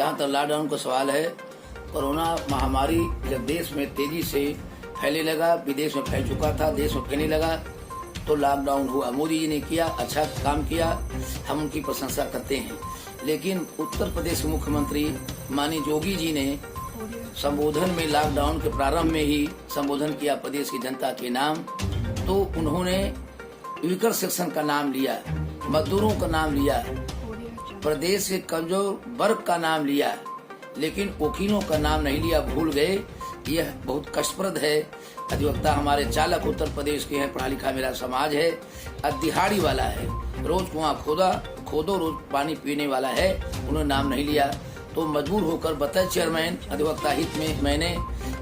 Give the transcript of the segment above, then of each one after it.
जहाँ तक लॉकडाउन का सवाल है, कोरोना महामारी जब देश में तेजी से फैलने लगा, विदेश में फैल चुका था, देश में फैलने लगा, तो लॉकडाउन हुआ। मोदी जी ने किया, अच्छा काम किया, हम उनकी प्रशंसा करते हैं। लेकिन उत्तर प्रदेश के मुख्यमंत्री माननीय योगी जी ने संबोधन में, लॉकडाउन के प्रारंभ में ही संबोधन किया प्रदेश की जनता के नाम, तो उन्होंने वीकर सेक्शन का नाम लिया, मजदूरों का नाम लिया, प्रदेश के कमजोर वर्ग का नाम लिया, लेकिन वकीलों का नाम नहीं लिया, भूल गए। यह बहुत कष्टप्रद है। अधिवक्ता हमारे चालक उत्तर प्रदेश के हैं, पढ़ा लिखा मेरा समाज है, दिहाड़ी वाला है, रोज कुआं खोदो रोज पानी पीने वाला है, उन्होंने नाम नहीं लिया। तो मजबूर होकर बताए चेयरमैन अधिवक्ता हित में मैंने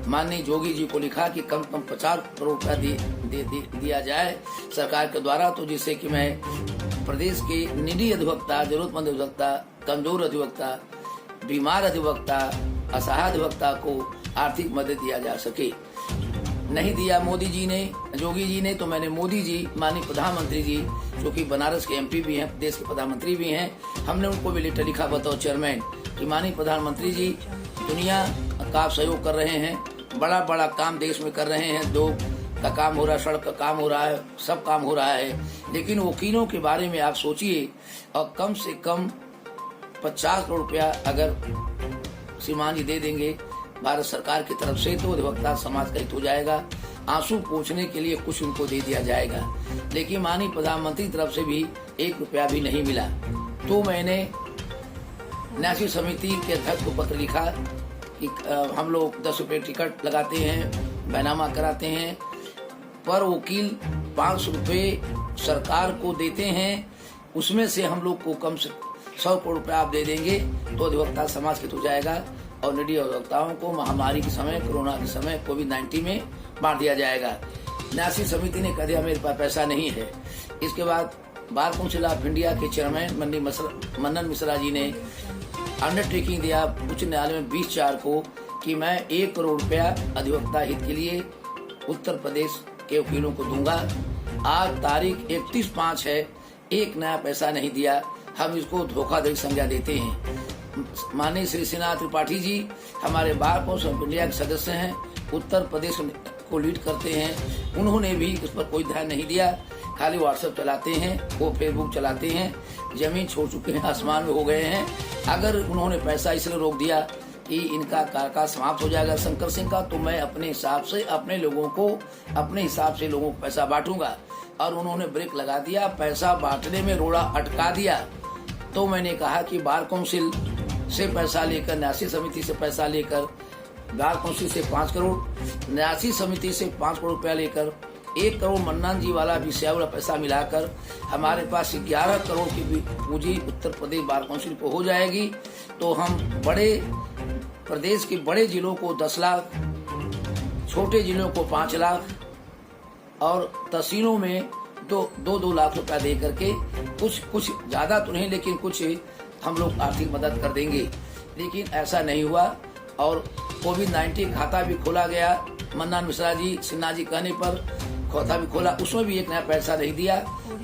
माननीय योगी जी को लिखा कि कम से कम 50 करोड़ रुपया दिया जाए सरकार के द्वारा, तो जिससे कि मैं प्रदेश के निडी अधिवक्ता, जरूरतमंद अधिवक्ता, कमजोर अधिवक्ता, बीमार अधिवक्ता, असहाय अधिवक्ता को आर्थिक मदद दिया जा सके। नहीं दिया मोदी जी ने, योगी जी ने, तो मैंने मोदी जी, माननीय प्रधानमंत्री जी, जो कि बनारस के एमपी भी हैं, प्रदेश के प्रधानमंत्री भी हैं, हमने उनको भी लेटर लिखा, बताओ चेयरमैन कि माननीय प्रधानमंत्री जी दुनिया का सहयोग कर रहे हैं, बड़ा बड़ा काम देश में कर रहे हैं, दो का काम हो रहा है, सड़क का काम हो रहा है, सब काम हो रहा है, लेकिन वकीलों के बारे में आप सोचिए, और कम से कम 50 करोड़ रुपया अगर श्रीमान जी दे देंगे भारत सरकार की तरफ से, तो अधिवक्ता समाज का हित हो जाएगा। आंसू पोंछने के लिए कुछ उनको दे दिया जाएगा, लेकिन माननीय प्रधानमंत्री की तरफ से भी 1 रुपया भी नहीं मिला। तो मैंने न्यासी समिति के अध्यक्ष को पत्र लिखा कि हम लोग 10 रुपये टिकट लगाते हैं, बैनामा कराते हैं, पर वकील 500 रुपये सरकार को देते हैं, उसमें से हम लोग को कम से 100 करोड़ रुपया आप दे देंगे तो अधिवक्ता समाज हित हो जाएगा, और निडी अधिवक्ताओं को महामारी के समय, कोरोना के समय, कोविड-19 में बांट दिया जाएगा। न्यासी समिति ने कह दिया मेरे पास पैसा नहीं है। इसके बाद बार काउंसिल ऑफ इंडिया के चेयरमैन मन्नन मिश्रा जी ने अंडरटेकिंग दिया उच्च न्यायालय में 20/4 को कि मैं 1 करोड़ रुपया अधिवक्ता हित के लिए उत्तर प्रदेश के वकीलों को दूंगा। आज तारीख 31/5 है, एक नया पैसा नहीं दिया। हम इसको धोखाधड़ी संज्ञा देते हैं। माननीय श्री सिन्हा त्रिपाठी जी हमारे बार काउंसिल ऑफ इंडिया के सदस्य हैं, उत्तर प्रदेश को लीड करते हैं, उन्होंने भी इस पर कोई ध्यान नहीं दिया, खाली व्हाट्सएप चलाते हैं, वो फेसबुक चलाते हैं, जमीन छोड़ चुके हैं, आसमान में हो गए हैं। अगर उन्होंने पैसा इसलिए रोक दिया कि इनका कार्यकाल समाप्त हो जाएगा शंकर सिंह का, तो मैं अपने हिसाब से अपने लोगों को पैसा बांटूंगा, और उन्होंने ब्रेक लगा दिया, पैसा बांटने में रोड़ा अटका दिया। तो मैंने कहा कि बार काउंसिल से पैसा लेकर, न्यासी समिति से पैसा लेकर, बार काउंसिल से 5 करोड़, न्यासी समिति से 5 करोड़ रुपया लेकर 1 करोड़ मन्नान जी वाला विषय वाला पैसा मिलाकर हमारे पास 11 करोड़ की पूंजी उत्तर प्रदेश बार काउंसिल को हो जाएगी। तो हम बड़े प्रदेश के बड़े जिलों को 10 लाख, छोटे जिलों को 5 लाख और तहसीलों में 2 लाख रुपया दे करके कुछ ज्यादा तो नहीं, लेकिन कुछ हम लोग आर्थिक मदद कर देंगे। लेकिन ऐसा नहीं हुआ, और कोविड-19 खाता भी खोला गया, मन्नान मिश्रा जी, सिन्हा जी कहने पर खाता भी खोला, उसमें भी एक नया पैसा नहीं दिया,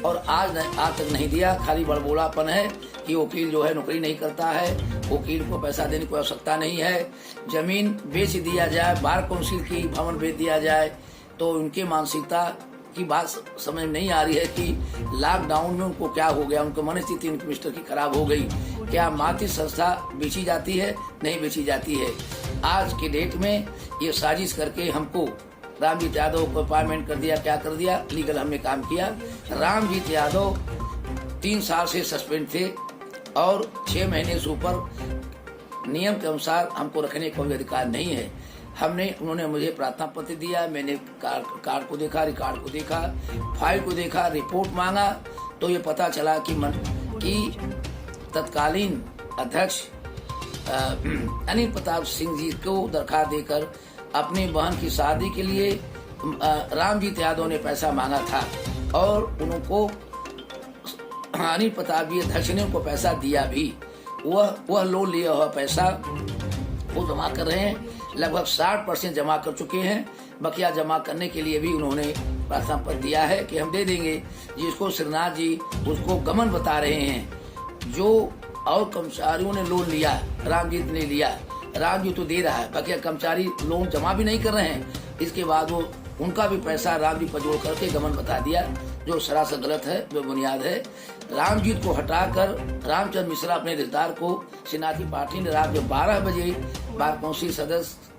और आज तक नहीं दिया। खाली बड़बोलापन है कि वकील जो है नौकरी नहीं करता है, वकील को पैसा देने की आवश्यकता नहीं है, जमीन बेच दिया जाए, बार काउंसिल की भवन बेच दिया जाए। तो उनकी मानसिकता की बात समझ में नहीं आ रही है कि लॉकडाउन में उनको क्या हो गया, उनको मनस्थिति उनकी मिस्टर की खराब हो गई। क्या मातृ संस्था बेची जाती है? नहीं बेची जाती है। आज के डेट में ये साजिश करके हमको रामजीत यादव को अपॉइंटमेंट कर दिया, क्या कर दिया, लीगल हमने काम किया। रामजीत यादव 3 साल से सस्पेंड थे, और 6 महीने से ऊपर नियम के अनुसार हमको रखने का कोई अधिकार नहीं है। उन्होंने मुझे प्रार्थना पत्र दिया, मैंने कार्ड को देखा, रिकॉर्ड को देखा, फाइल को देखा, रिपोर्ट मांगा, तो ये पता चला कि तत्कालीन अध्यक्ष अनिल प्रताप सिंह जी को दरखास्त देकर अपनी बहन की शादी के लिए रामजीत यादव ने पैसा मांगा था, और उनको अनिल प्रताप जी अध्यक्ष ने उनको पैसा दिया भी। वह लोन लिया हुआ पैसा वो जमा कर रहे हैं, लगभग 60% जमा कर चुके हैं। बकिया जमा करने के लिए भी उन्होंने प्रार्थना पत्र दिया है कि हम दे देंगे। जिसको श्रीनाथ जी उसको गमन बता रहे हैं, जो और कर्मचारियों ने लोन लिया, रामजीत ने लिया, रामजीत तो दे रहा है, बाकी कर्मचारी लोन जमा भी नहीं कर रहे हैं। इसके बाद वो उनका भी पैसा रामजीत पर जोड़ करके गमन बता दिया, जो सरासर गलत है, बेबुनियाद है। रामजीत को हटाकर रामचंद्र मिश्रा अपने रिश्तेदार को सिन्हा पार्टी ने रात में 12 बजे बार काउंसिल सदस्य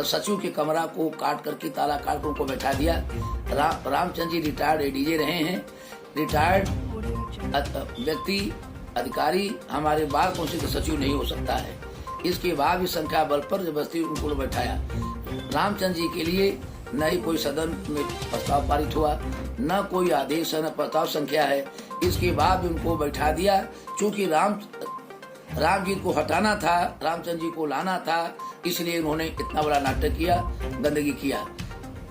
सचिव के कमरा को काट करके ताला काट कर उनको बैठा दिया। रामचंद्र जी रिटायर्ड एडीजे रहे हैं। रिटायर्ड व्यक्ति अधिकारी हमारे बार काउंसिल का सचिव नहीं हो सकता है। इसके बाद भी संख्या बल पर जबरदस्ती उनको बैठाया। रामचंद्र जी के लिए न ही कोई सदन में प्रस्ताव पारित हुआ, न कोई आदेश है, न प्रस्ताव संख्या है। इसके बाद भी उनको बैठा दिया। चूंकि रामजीत को हटाना था, रामचंद्र जी को लाना था, इसलिए उन्होंने इतना बड़ा नाटक किया, गंदगी किया।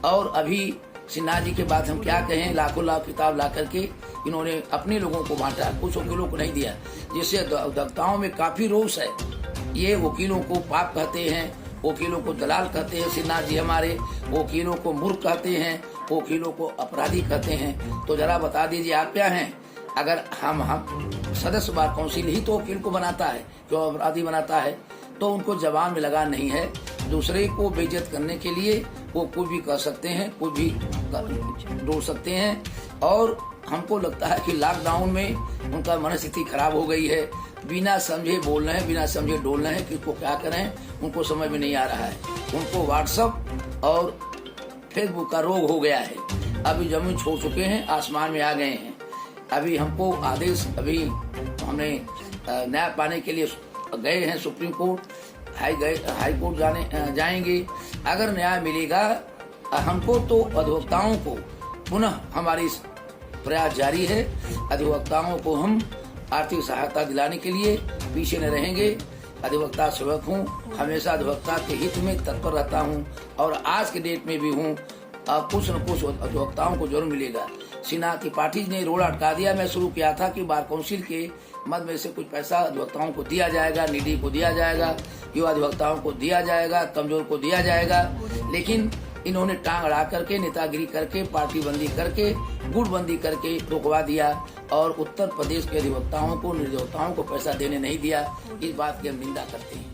और अभी सिन्हा जी के बाद हम क्या कहें, लाखों लाख किताब ला करके इन्होंने अपने लोगों को बांटा, कुछ वकीलों को नहीं दिया, जिससे अधिवक्ताओं में काफी रोष है। ये वकीलों को पाप कहते हैं, वकीलों को दलाल कहते हैं। सिन्हा जी हमारे वकीलों को मूर्ख कहते हैं, वकीलों को अपराधी कहते हैं। तो जरा बता दीजिए आप क्या हैं? अगर हम सदस्य बार काउंसिल ही तो वकील को बनाता है, जो अपराधी बनाता है, तो उनको जबान में लगा नहीं है। दूसरे को बेइज्जत करने के लिए वो कुछ भी कर सकते हैं, कुछ भी डोल सकते हैं। और हमको लगता है कि लॉकडाउन में उनका मनस्थिति खराब हो गई है। बिना समझे बोल रहे हैं, बिना समझे डोल रहे हैं कि उसको क्या करें, उनको समझ में नहीं आ रहा है। उनको व्हाट्सएप और फेसबुक का रोग हो गया है। अभी जमीन छोड़ चुके हैं, आसमान में आ गए हैं। अभी हमको आदेश, अभी हमने न्याय पाने के लिए गए हैं सुप्रीम कोर्ट, हाई कोर्ट जाएंगे। अगर न्याय मिलेगा हमको तो अधिवक्ताओं को पुनः हमारी प्रयास जारी है। अधिवक्ताओं को हम आर्थिक सहायता दिलाने के लिए पीछे न रहेंगे। अधिवक्ता सेवक हूँ, हमेशा अधिवक्ता के हित में तत्पर रहता हूँ और आज के डेट में भी हूँ। कुछ न कुछ अधिवक्ताओं को जरूर मिलेगा। सिन्हा की पार्टी ने रोड अटका दिया। मैं शुरू किया था कि बार काउंसिल के मद में से कुछ पैसा अधिवक्ताओं को दिया जाएगा, निधि को दिया जाएगा, युवा अधिवक्ताओं को दिया जाएगा, कमजोर को दिया जाएगा। लेकिन इन्होंने टांग अड़ा करके, नेतागिरी करके, पार्टी बंदी करके, गुटबंदी करके रुकवा दिया और उत्तर प्रदेश के अधिवक्ताओं को, निर्दोषताओं को पैसा देने नहीं दिया। इस बात की हम निंदा करते हैं।